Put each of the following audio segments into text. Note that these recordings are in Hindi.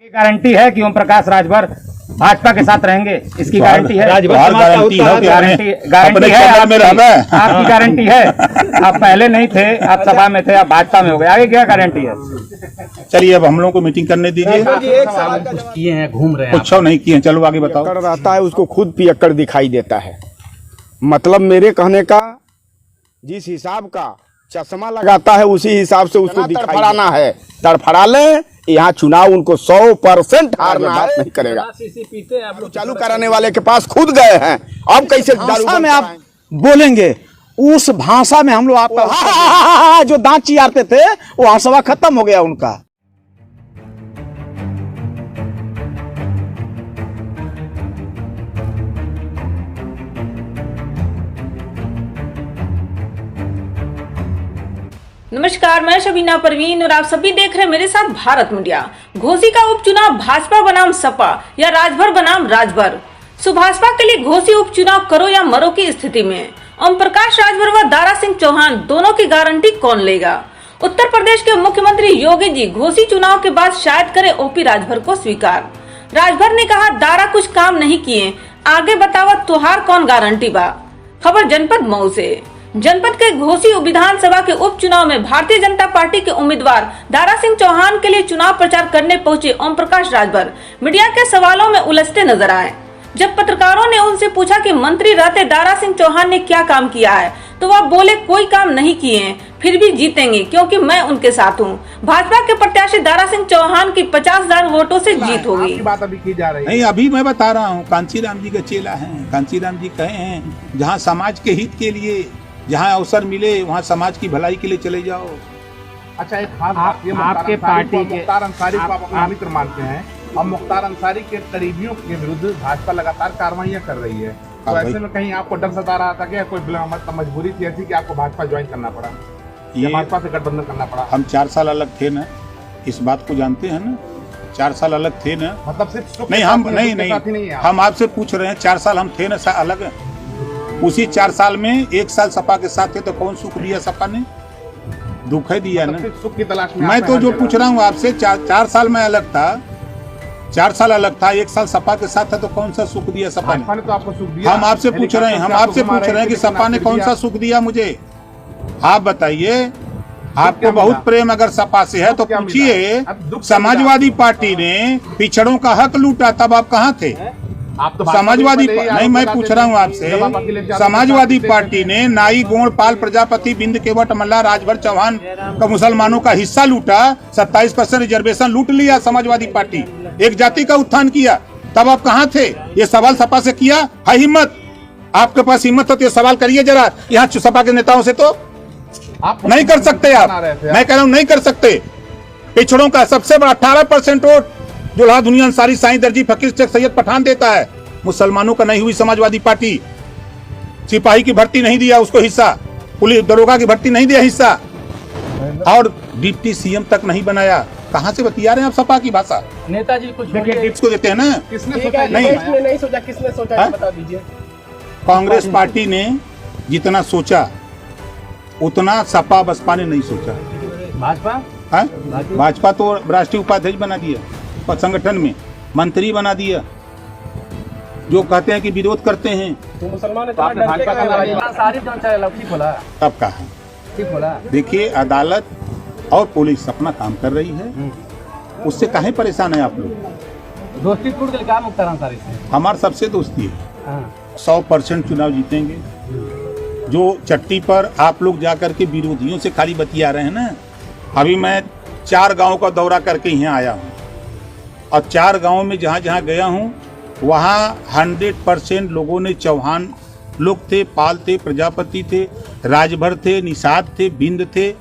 गारंटी है कि ओम प्रकाश राजभर भाजपा के साथ रहेंगे, इसकी गारंटी है। गारंटी है आपकी गारंटी है। आप पहले नहीं थे, आप सभा में थे, आप भाजपा में हो गए, आगे क्या गारंटी है? चलिए अब हम लोग को मीटिंग करने दीजिए। किए हैं, घूम रहे हैं, कुछ नहीं किए, चलो आगे बताओ। रहता है उसको खुद पियक्कड़ दिखाई देता है। मतलब मेरे कहने का जिस हिसाब का चश्मा लगाता है उसी हिसाब से उसको तड़फड़ाना है। तड़फड़ा लें, यहाँ चुनाव उनको 100% हारना है, नहीं करेगा। आप लोग चालू कराने वाले के पास खुद गए हैं, अब कैसे भाषा में आप बोलेंगे, उस भाषा में हम लोग आपका जो दांत चियारते थे वो हंसवा खत्म हो गया उनका। नमस्कार, मैं शबीना परवीन और आप सभी देख रहे हैं मेरे साथ भारत मीडिया। घोसी का उपचुनाव भाजपा बनाम सपा या राजभर बनाम राजभर। सुभाषपा के लिए घोसी उपचुनाव करो या मरो की स्थिति में ओम प्रकाश राजभर व दारा सिंह चौहान दोनों की गारंटी कौन लेगा? उत्तर प्रदेश के मुख्यमंत्री योगी जी घोसी चुनाव के बाद शायद करे ओपी राजभर को स्वीकार। राजभर ने कहा दारा कुछ काम नहीं किए, आगे बतावा तुहार कौन गारंटी बा। खबर जनपद मऊ से। जनपद के घोसी विधानसभा के उपचुनाव में भारतीय जनता पार्टी के उम्मीदवार दारा सिंह चौहान के लिए चुनाव प्रचार करने पहुंचे ओम प्रकाश राजभर मीडिया के सवालों में उलझते नजर आए। जब पत्रकारों ने उनसे पूछा कि मंत्री रहते दारा सिंह चौहान ने क्या काम किया है, तो वह बोले कोई काम नहीं किए हैं, फिर भी जीतेंगे क्योंकि मैं उनके साथ हूं। भाजपा के प्रत्याशी दारा सिंह चौहान की 50,000 वोटों से जीत होगी। बात अभी की जा रही है। नहीं, अभी मैं बता रहा हूँ, कांचीराम जी का चेला है। कांचीराम जी कहे हैं जहाँ समाज के हित के लिए जहाँ अवसर मिले वहाँ समाज की भलाई के लिए चले जाओ। अच्छा, एक खास बात, ये आपके पार्टी के मुख्तार अंसारी को आप अपना मित्र मानते हैं और मुख्तार अंसारी के करीबियों के विरुद्ध भाजपा लगातार कार्रवाइयां कर रही है, तो ऐसे में कहीं आपको डर सता रहा था कि कोई मजबूरी थी ऐसी कि आपको भाजपा ज्वाइन करना पड़ा, ये भाजपा से गठबंधन करना पड़ा? हम 4 साल अलग थे ना, इस बात को जानते हैं ना। 4 साल अलग थे ना, मतलब सिर्फ नहीं हम नहीं हम आपसे पूछ रहे हैं 4 साल हम थे ना अलग। उसी 4 साल में 1 साल सपा के साथ थे, तो कौन सुख दिया सपा ने? दुख है दिया ना। सुख की तलाश में मैं तो जो पूछ रहा हूँ आपसे, 4 साल में अलग था, 4 साल अलग था, 1 साल सपा के साथ था, तो कौन सा सुख दिया सपा ने? तो आपको सुख दिया। हम आपसे पूछ रहे हैं कि सपा ने कौन सा सुख दिया मुझे? आप बताइए। आपको बहुत प्रेम अगर सपा से है तो पूछिए। समाजवादी पार्टी ने पिछड़ों का हक लूटा, तब आप कहाँ थे? आप तो समाजवादी नहीं, मैं पूछ रहा हूँ आपसे, समाजवादी पार्टी ने नाई गोंड पाल प्रजापति बिंद केवट मल्ला राजभर चौहान का मुसलमानों का हिस्सा लूटा, 27% रिजर्वेशन लूट लिया समाजवादी पार्टी, एक जाति का उत्थान किया, तब आप कहाँ थे? ये सवाल सपा से किया है? हिम्मत आपके पास हिम्मत हो तो ये सवाल करिए जरा। यहाँ सपा के नेताओं से तो आप नहीं कर सकते आप। मैं कह रहा हूँ नहीं कर सकते। पिछड़ों का सबसे बड़ा 18% वोट दुल्हा दुनिया अंसारी साईं दर्जी फकीर शेख सैयद पठान देता है। मुसलमानों का नहीं हुई समाजवादी पार्टी, सिपाही की भर्ती नहीं दिया उसको हिस्सा, पुलिस दरोगा की भर्ती नहीं दिया हिस्सा, और डिप्टी सीएम तक नहीं बनाया। कहाँ से बतिया रहे हैं आप सपा की भाषा? नेताजी कुछ टिप्स को देते हैं ना। किसने सोचा? नहीं सोचा, किसने सोचा बता दीजिए। कांग्रेस पार्टी ने जितना सोचा उतना सपा बसपा ने नहीं सोचा। भाजपा तो राष्ट्रीय उपाध्यक्ष बना दिया और संगठन में मंत्री बना दिया। जो कहते हैं कि विरोध करते हैं, तो मुसलमान तब कहा। देखिए, अदालत और पुलिस अपना काम कर रही है, उससे काहे परेशान है आप लोग? दोस्ती टूट गई क्या मुख्तार अंसारी से? हमारे सबसे दोस्ती है। 100% चुनाव जीतेंगे। जो चट्टी पर आप लोग जाकर के विरोधियों से खाली बतिया रहे हैं ना, अभी मैं 4 गाँव का दौरा करके यहाँ आया हूँ, और 4 गाँव में जहाँ जहाँ गया हूँ वहाँ 100% लोगों ने चौहान लोग थे, पाल थे, प्रजापति थे, राजभर थे, निषाद थे, बिंद थे,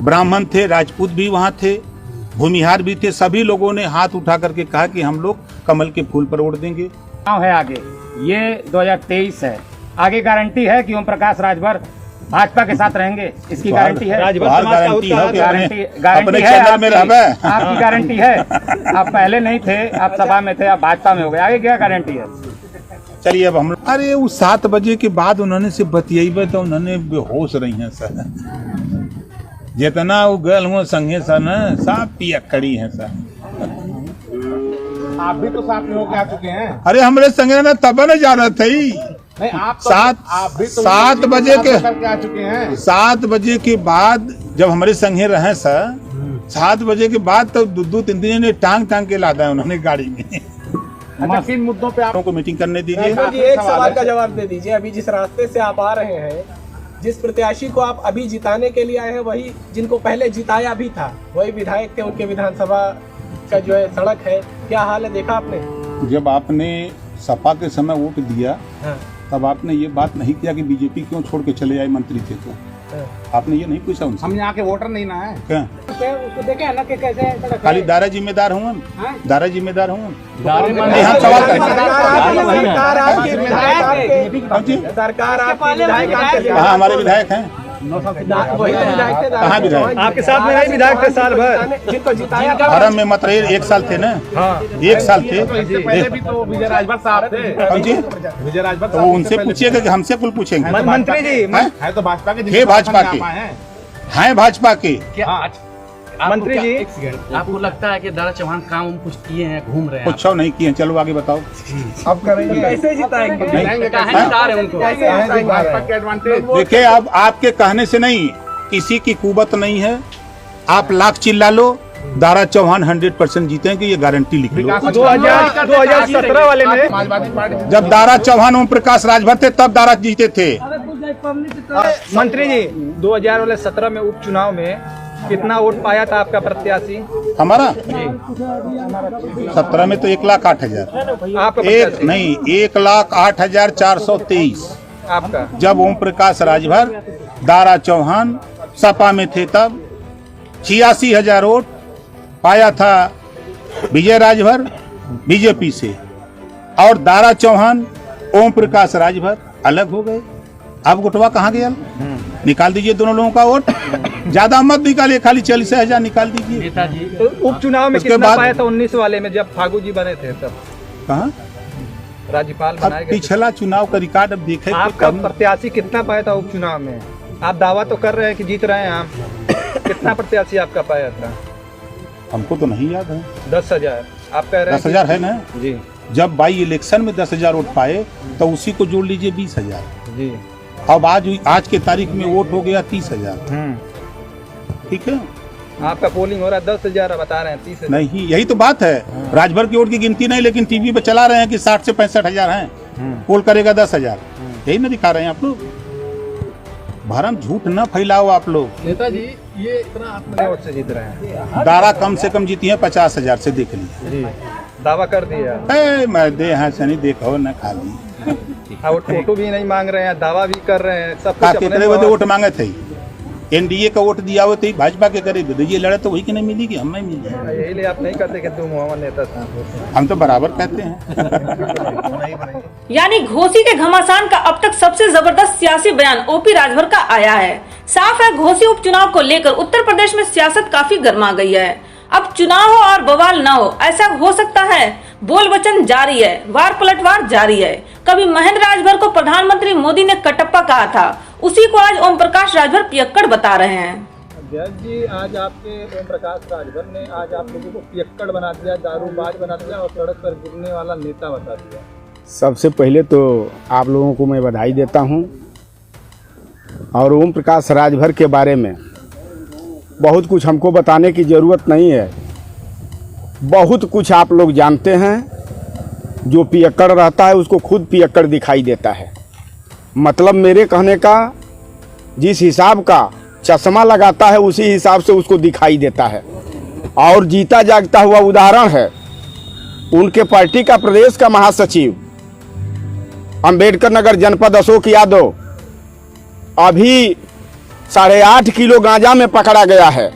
ब्राह्मण थे, राजपूत भी वहाँ थे, भूमिहार भी थे। सभी लोगों ने हाथ उठा करके कहा कि हम लोग कमल के फूल पर वोट देंगे। है आगे ये 2023 है, आगे गारंटी है कि ओम प्रकाश राजभर भाजपा के साथ रहेंगे, इसकी गारंटी है। गारंटी है आपकी गारंटी है। आप पहले नहीं थे, आप सभा में थे, आप भाजपा में हो गए, आगे क्या गारंटी है? चलिए अब हम लोग, अरे वो 7 बजे के बाद उन्होंने से बतियाई तो उन्होंने बेहोश रही हैं सर। जितना वो गल हुआ संगे सर न सब पियक्कड़ी है सर। आप भी तो साथ में होके आ चुके हैं। अरे हमारे संगे ना तब न जाना था ही। नहीं आप तो, सात आप भी तो 7 बजे के करके आ चुके हैं। 7 बजे के बाद जब हमारे संगे रहे सर, 7 बजे के बाद तो 2-3 दिन ने टांग के लादा है उन्होंने गाड़ी में। अच्छा, किन मुद्दों पे आप को मीटिंग करने दीजिए। जी एक सवाल का जवाब दे दीजिए। अभी जिस रास्ते से आप आ रहे हैं, जिस प्रत्याशी को आप अभी जिताने के लिए आए हैं, वही जिनको पहले जिताया भी था, वही विधायक थे, उनके विधानसभा का जो है सड़क है, क्या हाल है देखा आपने? जब आपने सपा के समय वोट दिया हाँ। तब आपने ये बात नहीं किया कि बीजेपी क्यों छोड़ के चले आए मंत्री थे तो आपने ये नहीं पूछा उनसे। हम यहाँ के वोटर नहीं ना है क्या उसको देखे ना कि कैसे खाली दारा जिम्मेदार हूँ, दारा जिम्मेदार हूँ। सरकार आपके हाँ हमारे विधायक हैं। कहाँ विधायक? आपके साथ में विधायक थे साल भर, जिनको जिताया। फॉरम में मत रहे, 1 साल थे ना। 1 साल थे। इससे पहले भी तो विजय राजभर साहब थे। विजय राजभर तो उनसे पूछिएगा कि हमसे कुल पूछेंगे। मंत्री जी है तो भाजपा के, हे भाजपा के हैं, भाजपा के। मंत्री जी आपको लगता है कि दारा चौहान काम कुछ किए हैं, घूम रहे हैं? कुछ नहीं किए। चलो आगे बताओ। अब करेंगे, कैसे जिताएंगे? भाजपा के एडवांटेज। देखिए अब आपके कहने से नहीं, किसी की कुवत नहीं है। आप लाख चिल्ला लो, दारा चौहान 100% जीतेंगे, ये गारंटी लिख लो। 2017 वाले में समाजवादी पार्टी जब दारा चौहान ओम प्रकाश राजभर थे तब दारा जीते थे। मंत्री जी 2017 में उपचुनाव में कितना वोट पाया था आपका प्रत्याशी? हमारा 17 में तो 1,08,000। आपका एक नहीं 1,08,423। आपका जब ओम प्रकाश राजभर दारा चौहान सपा में थे तब 86,000 वोट पाया था विजय राजभर बीजेपी से, और दारा चौहान ओम प्रकाश राजभर अलग हो गए। अब गुटवा कहाँ गया? निकाल दीजिए दोनों लोगों का वोट। ज्यादा मत निकालिए, खाली 40,000 निकाल दीजिए। तो उपचुनाव में उसके कितना बाद- पाया था 19 वाले में जब फागू जी बने थे तब? कहाँ? राज्यपाल अब बनाए गए थे। पिछला चुनाव का रिकॉर्ड अब देखे तो आपका कम। प्रत्याशी कितना पाया था उपचुनाव में? आप दावा तो कर रहे हैं कि जीत रहे हैं आप, कितना प्रत्याशी आपका पाया था? हमको तो नहीं याद है। 10,000 आप कह रहे हैं? 10,000 है ना? जी जब बाई इलेक्शन में 10,000 वोट पाए तो उसी को जोड़ लीजिए 20,000। जी। अब आज के तारीख में वोट हो गया 30,000। ठीक है, आपका पोलिंग हो रहा है 10,000, बता रहे हैं 30,000। नहीं यही तो बात है। राजभर की वोट की गिनती नहीं, लेकिन टीवी पे चला रहे हैं कि 60 से 65,000 हैं, पोल करेगा 10,000। यही ना दिखा रहे हैं आप लोग। भरम झूठ न फैलाओ आप लोग। नेताजी ये इतना अपने वोट से जीत रहे हैं। दारा कम से कम जीती है 50,000 से, देख लीजिए। जी दावा कर दिया। मैं दे हाँ सनी देखो न खाली और फोटो भी नहीं मांग रहे हैं, दावा भी कर रहे हैं, सब का कुछ केकरे अपने वोट मांगे थे। एनडीए का वोट दिया हुआ थे, भाजपा के करे ये लड़े तो वही की नहीं मिलेगी, हम नहीं मिली। यही लिए आप नहीं कहते कि तुम मोहम्मद नेता था। हम तो बराबर कहते हैं। यानी घोसी के घमासान का अब तक सबसे जबरदस्त सियासी बयान ओपी राजभर का आया है। साफ है घोसी उपचुनाव को लेकर उत्तर प्रदेश में सियासत काफी गर्मा गई है। अब चुनाव हो और बवाल न हो, ऐसा हो सकता है। बोल वचन जारी है, वार पलटवार जारी है। कभी महेंद्र राजभर को प्रधानमंत्री मोदी ने कटप्पा कहा था, उसी को आज ओम प्रकाश राजभर पियक्कड़ बता रहे हैं। जज जी आज आपके ओम प्रकाश राजभर ने आज आप लोगों को पियक्कड़ बना दिया, दारूबाज बना दिया और सड़क पर गिरने वाला नेता बता दिया। सबसे पहले तो आप लोगों को मैं बधाई देता हूं, और ओम प्रकाश राजभर के बारे में बहुत कुछ हमको बताने की ज़रूरत नहीं है। बहुत कुछ आप लोग जानते हैं। जो पियक्कड़ रहता है उसको खुद पियक्कड़ दिखाई देता है। मतलब मेरे कहने का, जिस हिसाब का चश्मा लगाता है उसी हिसाब से उसको दिखाई देता है। और जीता जागता हुआ उदाहरण है उनके पार्टी का प्रदेश का महासचिव अंबेडकर नगर जनपद अशोक यादव अभी 8.5 किलो गांजा में पकड़ा गया है।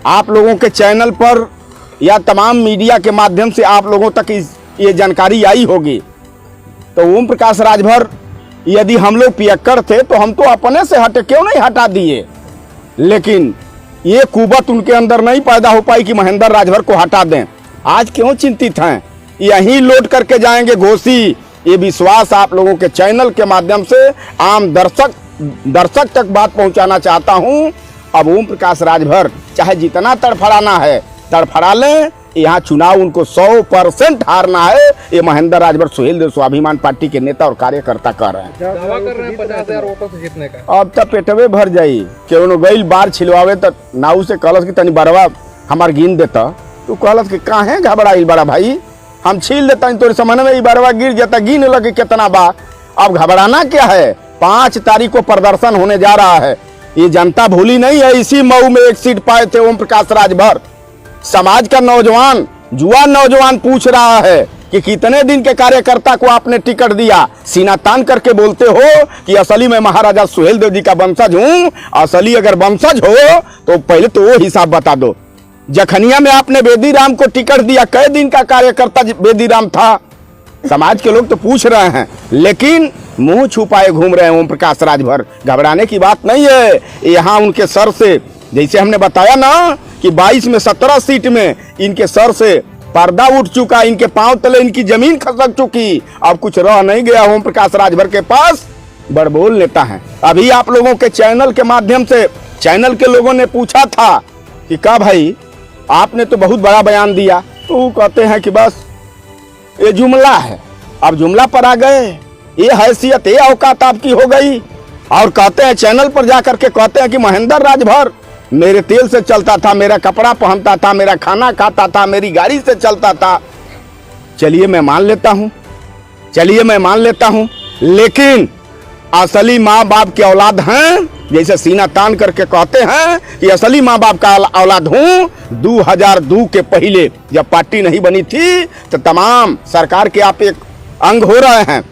आप लोगों के चैनल पर या तमाम मीडिया के माध्यम से आप लोगों तक ये जानकारी आई होगी। तो ओम प्रकाश राजभर यदि हम लोग पियक्कड़ थे तो हम तो अपने से हटे, क्यों नहीं हटा दिए। लेकिन ये कुवत उनके अंदर नहीं पैदा हो पाई कि महेंद्र राजभर को हटा दें। आज क्यों चिंतित हैं, यहीं लौट करके जाएंगे घोसी। ये विश्वास आप लोगों के चैनल के माध्यम से आम दर्शक तक बात पहुंचाना चाहता हूं। अब ओम प्रकाश राजभर चाहे जितना तड़फड़ाना है तड़फड़ा लें, यहाँ चुनाव उनको 100% हारना है। ये महेंद्र राजभर सुहेल देव स्वाभिमान पार्टी के नेता और कार्यकर्ता कह रहे हैं। दावा कर रहे हैं 50,000 वोटों से जीतने का। अब तक पेटवे भर जाई केनो गईल बार छिलवावे तो नाऊ से कहलस कि तनी बरवा हमार गिन देता। तू कहलस कि काहे घबराइल बड़ा भाई, हम छील देता तोरे समन में बरवा गिर जाता, गिन लगे कितना बा। अब घबराना क्या है। 5 तारीख को प्रदर्शन होने जा रहा है। ये जनता भूली नहीं है। इसी मऊ में 1 सीट पाए थे ओम प्रकाश राजभर। समाज का नौजवान, जुआ नौजवान पूछ रहा है कि कितने दिन के कार्यकर्ता को आपने टिकट दिया। सीना तान करके बोलते हो कि असली में महाराजा सुहेल देव जी का वंशज हूं। असली अगर वंशज हो तो पहले तो वो हिसाब बता दो। जखनिया में आपने बेदीराम को टिकट दिया, कई दिन का कार्यकर्ता बेदीराम था। समाज के लोग तो पूछ रहे हैं, लेकिन मुंह छुपाए घूम रहे हैं ओम प्रकाश राजभर। घबराने की बात नहीं है। यहाँ उनके सर से, जैसे हमने बताया ना कि 22 में 17 सीट में इनके सर से पर्दा उठ चुका, इनके पांव तले इनकी जमीन खसक चुकी। अब कुछ रह नहीं गया ओम प्रकाश राजभर के पास। बड़बोल नेता है। अभी आप लोगों के चैनल के माध्यम से चैनल के लोगों ने पूछा था कि का भाई आपने तो बहुत बड़ा बयान दिया, तो वो कहते हैं कि बस ये जुमला है। अब जुमला पर आ गए, ये हैसियत, ये औकात आपकी हो गई। और कहते हैं चैनल पर जाकर के कहते हैं कि महेंद्र राजभर मेरे तेल से चलता था, मेरा कपड़ा पहनता था, मेरा खाना खाता था, मेरी गाड़ी से चलता था। चलिए मैं मान लेता हूं, चलिए मैं मान लेता हूं, लेकिन असली माँ बाप के औलाद हैं। जैसे सीना तान करके कहते हैं कि असली माँ बाप का औलाद हूं। 2002 के पहले जब पार्टी नहीं बनी थी तो तमाम सरकार के आप एक अंग हो रहे हैं।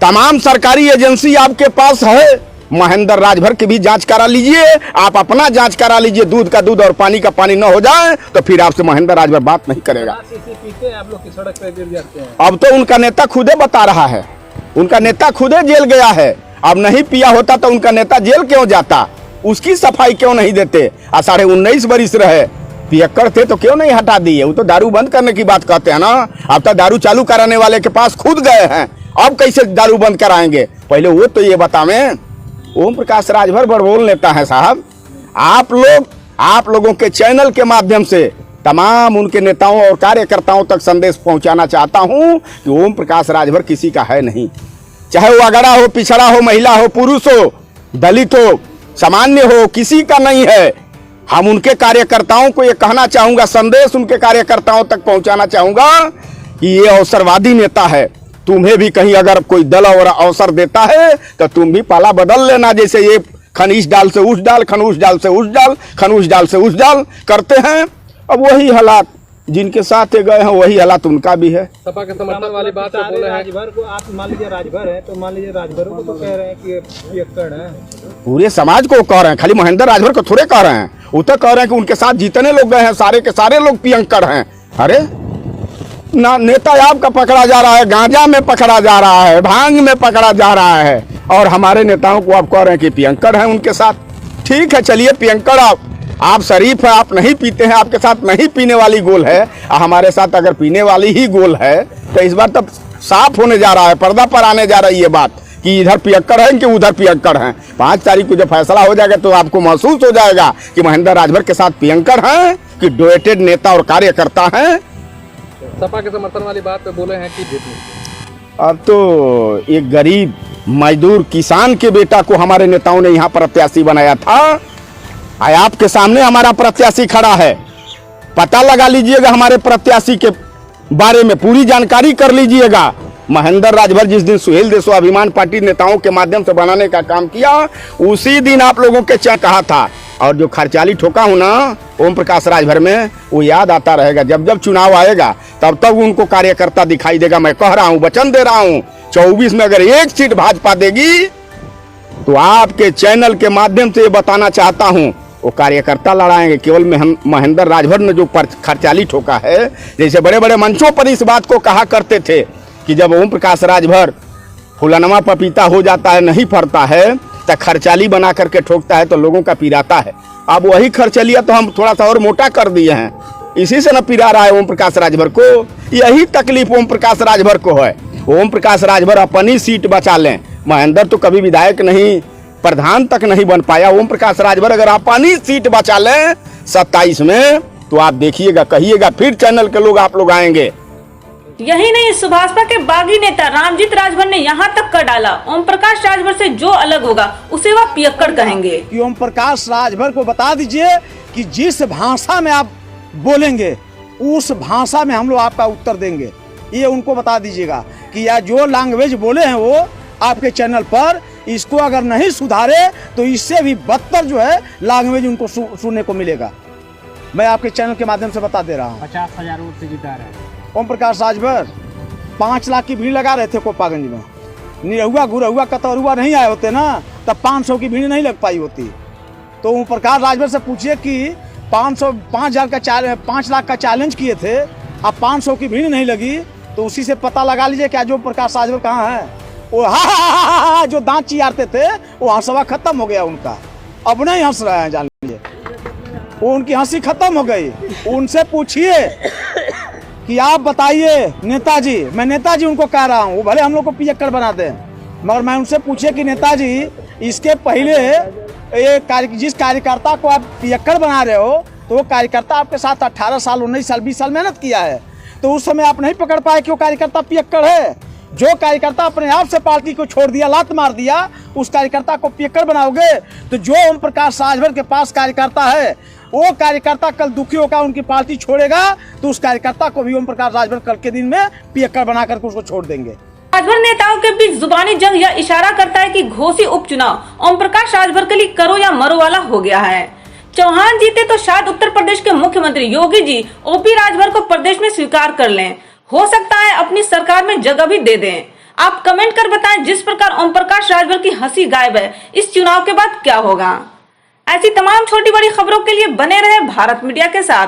तमाम सरकारी एजेंसी आपके पास है। महेंद्र राजभर की भी जांच करा लीजिए, आप अपना जांच करा लीजिए। दूध का दूध और पानी का पानी न हो जाए तो फिर आपसे महेंद्र राजभर बात नहीं करेगा। पीते हैं आप लोग की सड़क पे गिर जाते हैं। अब तो उनका नेता खुदे बता रहा है, उनका नेता खुदे जेल गया है। अब नहीं पिया होता तो उनका नेता जेल क्यों जाता, उसकी सफाई क्यों नहीं देते। 19.5 वर्ष रहे, पियक्कड़ थे तो क्यों नहीं हटा दिए। वो तो दारू बंद करने की बात कहते हैं ना। अब तो दारू चालू कराने वाले के पास खुद गए हैं, अब कैसे दारू बंद कराएंगे। पहले वो तो ये बतावें। ओम प्रकाश राजभर बड़बोल नेता है साहब। आप लोगों के चैनल के माध्यम से तमाम उनके नेताओं और कार्यकर्ताओं तक संदेश पहुंचाना चाहता हूं कि ओम प्रकाश राजभर किसी का है नहीं। चाहे वो अगड़ा हो, पिछड़ा हो, महिला हो, पुरुष हो, दलित हो, सामान्य हो, किसी का नहीं है। हम उनके कार्यकर्ताओं को ये कहना चाहूंगा, संदेश उनके कार्यकर्ताओं तक पहुंचाना चाहूंगा कि ये अवसरवादी नेता है। तुम्हें भी कहीं अगर कोई दल और अवसर देता है तो तुम भी पाला बदल लेना। जैसे ये खनीज डाल से उस डाल, खनूस डाल से उस डाल, खनूस डाल से उस डाल करते हैं। अब वही हालात जिनके साथ गए हैं वही हालात उनका भी है। सपा के समर्थन वाली बात से बोले हैं। राजभर को आप मान लीजिए राजभर है तो मान लीजिए राजभर को तो कह रहे हैं कि पियक्कड़ है। पूरे समाज को कह रहे हैं, खाली महेंद्र राजभर को थोड़े कह रहे हैं। वो तो कह रहे हैं कि उनके साथ जितने लोग गए हैं सारे के सारे लोग पियक्कड़ हैं। अरे ना, नेता आपका पकड़ा जा रहा है, गांजा में पकड़ा जा रहा है, भांग में पकड़ा जा रहा है, और हमारे नेताओं को आप कह रहे हैं कि पियक्कड़ हैं उनके साथ। ठीक है, चलिए पियक्कड़ आप शरीफ है, आप नहीं पीते हैं, आपके साथ नहीं पीने वाली गोल है, हमारे साथ अगर पीने वाली ही गोल है तो इस बार तब साफ होने जा रहा है, पर्दा पर आने जा रही है बात कि इधर पियक्कड़ हैं कि उधर पियक्कड़ हैं। 5 तारीख को जब फैसला हो जाएगा तो आपको महसूस हो जाएगा कि महेंद्र राजभर के साथ पियक्कड़ हैं कि डोएटेड नेता और कार्यकर्ता हैं। सपा के समर्थन वाली बात पे बोले हैं कि अब तो एक गरीब मजदूर किसान के बेटा को हमारे नेताओं ने यहाँ प्रत्याशी बनाया था। आपके सामने हमारा प्रत्याशी खड़ा है, पता लगा लीजिएगा हमारे प्रत्याशी के बारे में, पूरी जानकारी कर लीजिएगा। महेंद्र राजभर जिस दिन सुहेल देव स्वाभिमान पार्टी नेताओं के माध्यम से बनाने का काम किया, उसी दिन आप लोगों के कहा था। और जो खर्चाली ठोका हूं ना ओम प्रकाश राजभर में, वो याद आता रहेगा। जब जब चुनाव आएगा तब तक उनको कार्यकर्ता दिखाई देगा। मैं कह रहा हूं, वचन दे रहा हूं, 24 में अगर 1 सीट भाजपा देगी तो आपके चैनल के माध्यम से ये बताना चाहता हूं, वो कार्यकर्ता लड़ाएंगे। केवल महेंद्र राजभर ने जो खर्चाली ठोका है, जैसे बड़े बड़े मंचों पर इस बात को कहा करते थे कि जब ओम प्रकाश राजभर फुलनमा पपीता हो जाता है, नहीं फरता है, तो खर्चाली बना करके ठोकता है तो लोगों का पिराता है। अब वही खर्चलिया तो हम थोड़ा सा और मोटा कर दिए हैं, इसी से न पिरा रहा है ओम प्रकाश राजभर को। यही तकलीफ ओम प्रकाश राजभर को है। ओम प्रकाश राजभर अपनी सीट बचा लें। महेंद्र तो कभी विधायक नहीं, प्रधान तक नहीं बन पाया। ओम प्रकाश राजभर अगर अपनी सीट बचा लें 27 में तो आप देखिएगा, कहिएगा, फिर चैनल के लोग आप लोग आएंगे। यही नहीं, सुभाषपा के बागी नेता रामजीत राजभर ने यहाँ तक कर डाला, ओम प्रकाश राजभर से जो अलग होगा उसे वह पियक्कड़ कहेंगे। कि ओम प्रकाश राजभर को बता दीजिए कि जिस भाषा में आप बोलेंगे उस भाषा में हम लोग आपका उत्तर देंगे। ये उनको बता दीजिएगा कि या जो लैंग्वेज बोले हैं वो आपके चैनल पर, इसको अगर नहीं सुधारे तो इससे भी बदतर जो है लैंग्वेज उनको सुनने को मिलेगा। मैं आपके चैनल के माध्यम से बता दे रहा हूँ। 50,000 वोट से जिता रहे हैं ओम प्रकाश राजभर 5 लाख की भीड़ लगा रहे थे कोपागंज में। निरहुआ गुरहुआ कतरुआ नहीं आए होते ना, तब 500 की भीड़ नहीं लग पाई होती। तो ओम प्रकाश राजभर से पूछिए कि 5 लाख का चैलेंज किए थे, अब 500 की भीड़ नहीं लगी, तो उसी से पता लगा लीजिए कि आज ओम प्रकाश राजभर कहाँ है। वो जो दांत चियारते थे वो हंसवा खत्म हो गया उनका, अब नहीं हंस रहे हैं, जान लीजिए वो उनकी हंसी खत्म हो गई। उनसे पूछिए कि आप बताइए नेताजी, मैं नेताजी उनको कह रहा हूँ, वो भले हम लोग को पियक्कड़ बना दें, मगर मैं उनसे पूछिए कि नेताजी इसके पहले जिस कार्यकर्ता को आप पियक्कड़ बना रहे हो, तो वो कार्यकर्ता आपके साथ 18 साल 19 साल 20 साल मेहनत किया है, तो उस समय आप नहीं पकड़ पाए कि वो कार्यकर्ता पियक्कड़ है। जो कार्यकर्ता अपने आप से पार्टी को छोड़ दिया, लात मार दिया, उस कार्यकर्ता को पियक्कड़ बनाओगे। तो जो ओम प्रकाश राजभर के पास कार्यकर्ता है, वो कार्यकर्ता कल दुखी होकर उनकी पार्टी छोड़ेगा, तो उस कार्यकर्ता को भी ओम प्रकाश राजभर कल के दिन में पियक्कड़ बना करके उसको छोड़ देंगे। राजभर नेताओं के बीच जुबानी जंग यह इशारा करता है कि घोसी उपचुनाव ओम प्रकाश राजभर के लिए करो या मरो वाला हो गया है। चौहान जीते तो शायद उत्तर प्रदेश के मुख्यमंत्री योगी जी ओपी राजभर को प्रदेश में स्वीकार कर लें, हो सकता है अपनी सरकार में जगह भी दे दें। आप कमेंट कर बताएं, जिस प्रकार ओम प्रकाश राजभर की हंसी गायब है, इस चुनाव के बाद क्या होगा। ऐसी तमाम छोटी बड़ी खबरों के लिए बने रहे भारत मीडिया के साथ।